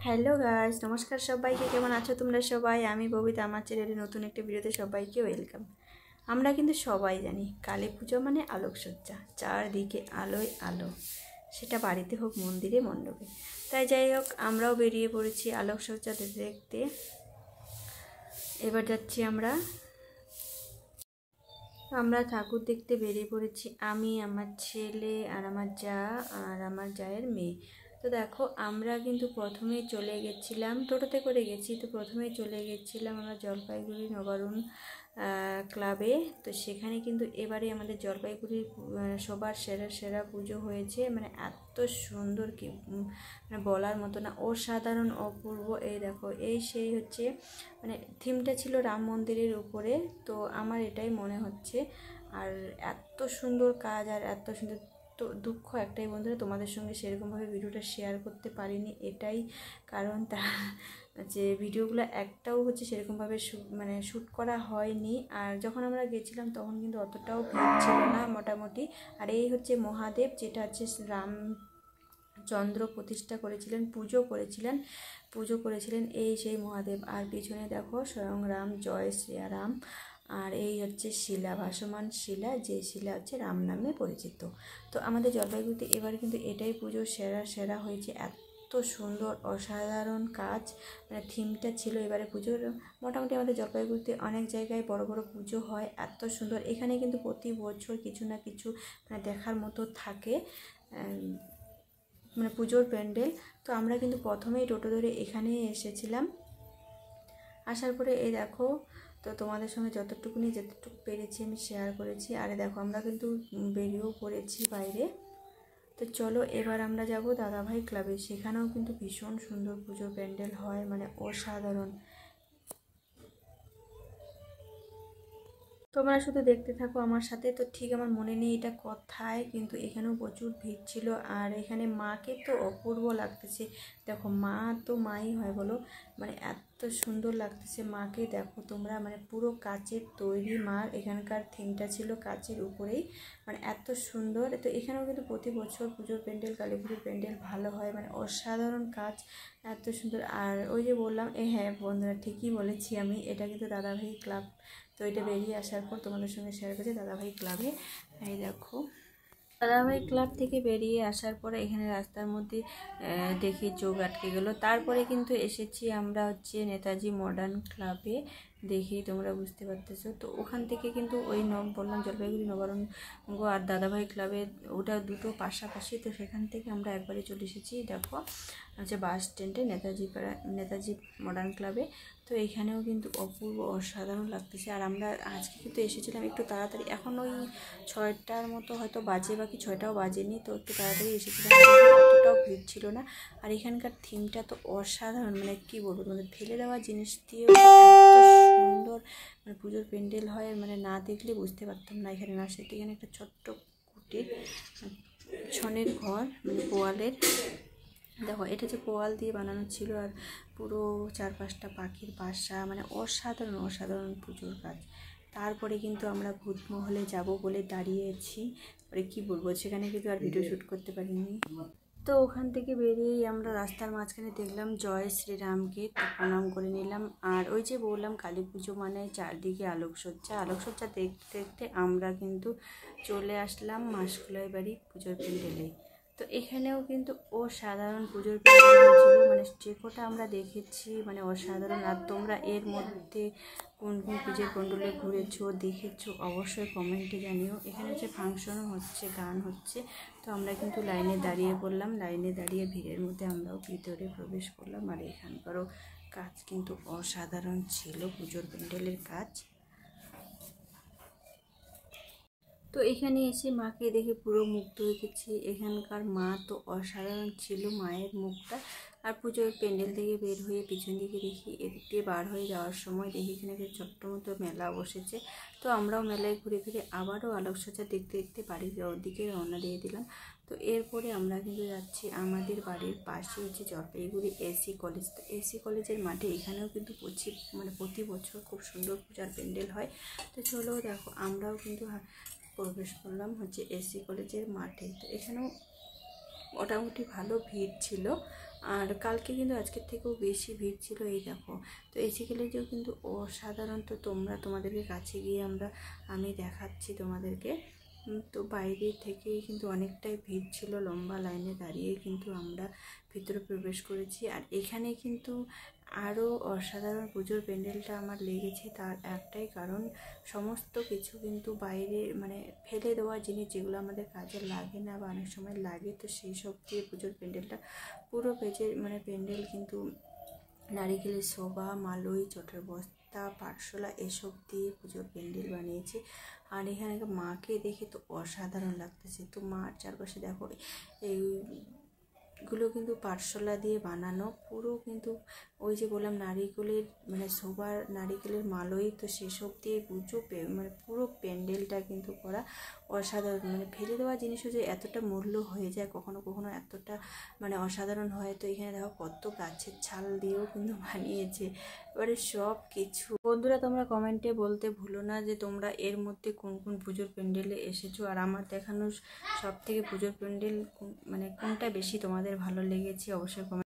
Hello guys, নমস্কার সবাইকে। কেমন আছো তোমরা সবাই? আমি ববিতা, আমার চ্যানেলে নতুন একটা ভিডিওতে সবাইকে ওয়েলকাম। আমরা কিন্তু সবাই জানি কালী পুজো মানে আলোকসজ্জা, চারদিকে আলোয় আলো, সেটা বাড়িতে হোক মন্দিরে মণ্ডপে। তাই যাই হোক, আমরাও বেরিয়ে পড়েছি আলোকসজ্জা দেখতে। এবার যাচ্ছি আমরা ঠাকুর দেখতে বেরিয়ে পড়েছি, আমি, আমার ছেলে আর আমার যা আর আমার জায়ের মেয়ে। তো দেখো, আমরা কিন্তু প্রথমেই চলে গেছিলাম, টোটোতে করে গেছি। তো প্রথমেই চলে গেছিলাম আমরা জলপাইগুড়ি নবারুণ ক্লাবে। তো সেখানে কিন্তু এবারে আমাদের জলপাইগুড়ির সবার সেরা সেরা পুজো হয়েছে। মানে এত সুন্দর কি মানে বলার মতো না, অসাধারণ অপূর্ব। এই দেখো, এই সেই হচ্ছে মানে থিমটা ছিল রাম মন্দিরের উপরে। তো আমার এটাই মনে হচ্ছে। আর এত সুন্দর কাজ আর এত সুন্দর। তো দুঃখ একটাই বন্ধুরা, তোমাদের সঙ্গে সেরকমভাবে ভিডিওটা শেয়ার করতে পারিনি। এটাই কারণ যে ভিডিওগুলো একটাও হচ্ছে সেরকমভাবে মানে শ্যুট করা হয়নি। আর যখন আমরা গেছিলাম তখন কিন্তু অতটাও ভিড় ছিল না মোটামুটি। আর এই হচ্ছে মহাদেব, যেটা হচ্ছে রামচন্দ্র প্রতিষ্ঠা করেছিলেন, পুজো করেছিলেন এই সেই মহাদেব। আর পিছনে দেখো স্বয়ং রাম, জয় শ্রীরাম। আর এই হচ্ছে শিলা, ভাসমান শিলা, যে শিলা হচ্ছে রাম নামে পরিচিত। তো আমাদের জলপাইগুড়িতে এবার কিন্তু এটাই পুজো সেরা হয়েছে। এত সুন্দর অসাধারণ কাজ, মানে থিমটা ছিল এবারে পুজোর। মোটামুটি আমাদের জলপাইগুড়িতে অনেক জায়গায় বড় বড় পুজো হয়, এত সুন্দর। এখানে কিন্তু প্রতি বছর কিছু না কিছু মানে দেখার মতো থাকে, মানে পুজোর প্যান্ডেল। তো আমরা কিন্তু প্রথমেই টোটো ধরে এখানে এসেছিলাম। আসার পরে এই দেখো, তো তোমাদের সঙ্গে যতটুকু পেরেছি আমি শেয়ার করেছি। আরে দেখো, আমরা কিন্তু বেরিয়েও পড়েছি বাইরে। তো চলো এবার আমরা যাব দাদাভাই ক্লাবে। সেখানেও কিন্তু ভীষণ সুন্দর পুজোর প্যান্ডেল হয়, মানে অসাধারণ। তোমরা শুধু দেখতে থাকো আমার সাথে। তো ঠিক আমার মনে নেই এটা কোথায়, কিন্তু এখানেও প্রচুর ভিড় ছিল। আর এখানে মাকে তো অপূর্ব লাগতেছে। দেখো, মা তো মাই হয় বলো, মানে এত সুন্দর লাগতেছে মাকে। দেখো তোমরা, মানে পুরো কাচের তৈরি মার এখানকার থিমটা ছিল কাচের উপরেই, মানে এত সুন্দর। তো এখানেও কিন্তু প্রতি বছর পুজোর প্যান্ডেল, কালী পুজোর প্যান্ডেল ভালো হয়, মানে অসাধারণ কাজ, এত সুন্দর। আর ওই যে বললাম, হ্যাঁ বন্ধুরা, ঠিকই বলেছি আমি, এটা কিন্তু দাদাভাই ক্লাব। তো এটা বেরিয়ে আসার পর তোমাদের সঙ্গে শেয়ার করছি দাদাভাই ক্লাবে। এই দেখো, দাদাভাই ক্লাব থেকে বেরিয়ে আসার পরে এখানে রাস্তার মধ্যে দেখি চোখ আটকে গেল। তারপরে কিন্তু এসেছি আমরা হচ্ছে নেতাজি মডার্ন ক্লাবে। দেখি তোমরা বুঝতে পারতেছো। তো ওখান থেকে কিন্তু ওই বললাম জলপাইগুড়ি নবারুণ আর দাদাভাই ক্লাবে, ওটা দুটো পাশাপাশি। তো সেখান থেকে আমরা একবারে চলে এসেছি দেখো হচ্ছে বাস স্ট্যান্ডে নেতাজি মডার্ন ক্লাবে। তো এখানেও কিন্তু অপূর্ব অসাধারণ লাগতেছে। আর আমরা আজকে কিন্তু এসেছিলাম একটু তাড়াতাড়ি, এখন ওই 6টার মতো হয়তো বাজে, বাকি 6টাও বাজেনি। তো একটু তাড়াতাড়ি এসেছিলাম, অতটাও ভিড় ছিল না। আর এখানকার থিমটা তো অসাধারণ, মানে কী বলবো তোমাদের, ফেলে দেওয়া জিনিস দিয়ে এত সুন্দর মানে পুজোর প্যান্ডেল হয়, মানে না দেখলে বুঝতে পারতাম না এখানে না সেটা। এখানে একটা ছোট্ট কুটির ছনের ঘর, মানে পোয়ালের। দেখো, এটা যে পোয়াল দিয়ে বানানো ছিল, আর পুরো 4-5টা পাখির বাসা, মানে অসাধারণ পুজোর কাজ। তারপরে কিন্তু আমরা ভূতমহলে যাব বলে দাঁড়িয়েছি। পরে কি বলবো, সেখানে কিন্তু আর ভিডিও শ্যুট করতে পারিনি। তো ওখান থেকে বেরিয়েই আমরা রাস্তার মাঝখানে দেখলাম জয় শ্রীরামকে, তো প্রণাম করে নিলাম। আর ওই যে বললাম কালী পুজো মানে চারদিকে আলোকসজ্জা দেখতে দেখতে আমরা কিন্তু চলে আসলাম মাসকলাই বাড়ি পুজোর প্যান্ডেলে। তো এখানেও কিন্তু অসাধারণ পুজোর প্যান্ডেল হয়েছিল, মানে যে কটা আমরা দেখেছি মানে অসাধারণ। আর তোমরা এর মধ্যে কোন কোন পুজোর প্যান্ডেলে ঘুরেছো দেখেছো অবশ্যই কমেন্টে জানিও। এখানে হচ্ছে ফাংশনও হচ্ছে, গান হচ্ছে। তো আমরা কিন্তু লাইনে দাঁড়িয়ে পড়লাম, লাইনে দাঁড়িয়ে ভিড়ের মধ্যে আমরাও ভিতরে প্রবেশ করলাম। আর এখানকারও কাজ কিন্তু অসাধারণ ছিল, পুজোর প্যান্ডেলের কাজ। তো এখানে এসে মাকে দেখে পুরো মুগ্ধ হয়ে গেছি। এখানকার মা তো অসাধারণ ছিল, মায়ের মুখটা। আর পুজোর প্যান্ডেল থেকে বের হয়ে পিছন দিকে দেখি, এদিক দিয়ে বার হয়ে যাওয়ার সময় দেখি এখানে একটা ছোট্ট মতো মেলা বসেছে। তো আমরাও মেলায় ঘুরে ফিরে আবারও আলোকসজ্জা দেখতে দেখতে বাড়ির দিকে রওনা দিয়ে দিলাম। তো এরপরে আমরা কিন্তু যাচ্ছি আমাদের বাড়ির পাশে হচ্ছে জলপাইগুড়ি এসি কলেজ। তো এসি কলেজের মাঠে এখানেও কিন্তু প্রতি বছর খুব সুন্দর পূজার প্যান্ডেল হয়। তো চলো দেখো, আমরাও কিন্তু প্রবেশ করলাম হচ্ছে এসি কলেজের মাঠে। তো এখানেও মোটামুটি ভালো ভিড় ছিল। আর কালকে কিন্তু আজকের থেকেও বেশি ভিড় ছিল। এই দেখো, তো এসি গ্যালারিও কিন্তু অসাধারণ। তো তোমাদেরকে কাছে গিয়ে আমি দেখাচ্ছি তোমাদেরকে। তো বাইরে থেকেই কিন্তু অনেকটাই ভিড় ছিল, লম্বা লাইনে দাঁড়িয়ে কিন্তু আমরা ভিতরে প্রবেশ করেছি। আর এখানে কিন্তু আরও অসাধারণ পুজোর প্যান্ডেলটা আমার লেগেছে, তার একটাই কারণ, সমস্ত কিছু কিন্তু বাইরে মানে ফেলে দেওয়া জিনিস, যেগুলো আমাদের কাজে লাগে না বা অনেক সময় লাগে, তো সেই সব দিয়ে পুজোর প্যান্ডেলটা পুরো প্যান্ডেল কিন্তু নারিকেলের শোভা, মালই, চটের বস্তা, পাটশোলা এসব দিয়ে পুজোর প্যান্ডেল বানিয়েছে। আর এখানে মাকে দেখে তো অসাধারণ লাগতেছে। তো মার চারপাশে দেখো এইগুলো কিন্তু পাটশোলা দিয়ে বানানো, পুরো কিন্তু ওই যে বললাম নারিকেলের মানে শোভার, নারিকেলের মালই, তো সেসব দিয়ে মানে পুরো প্যান্ডেলটা কিন্তু করা অসাধারণ। মানে ফেলে দেওয়া জিনিসও যে এতটা মূল্য হয়ে যায়, কখনো কখনো এতটা মানে অসাধারণ হয়। তো এখানে দেখো কত গাছের ছাল দিয়েও কিন্তু বানিয়েছে, এবারে সব কিছু। বন্ধুরা, তোমরা কমেন্টে বলতে ভুলো না যে তোমরা এর মধ্যে কোন কোন পুজোর প্যান্ডেলে এসেছো, আর আমার দেখানো সব থেকে পুজোর প্যান্ডেল মানে কোনটা বেশি তোমাদের ভালো লেগেছে অবশ্যই কমেন্ট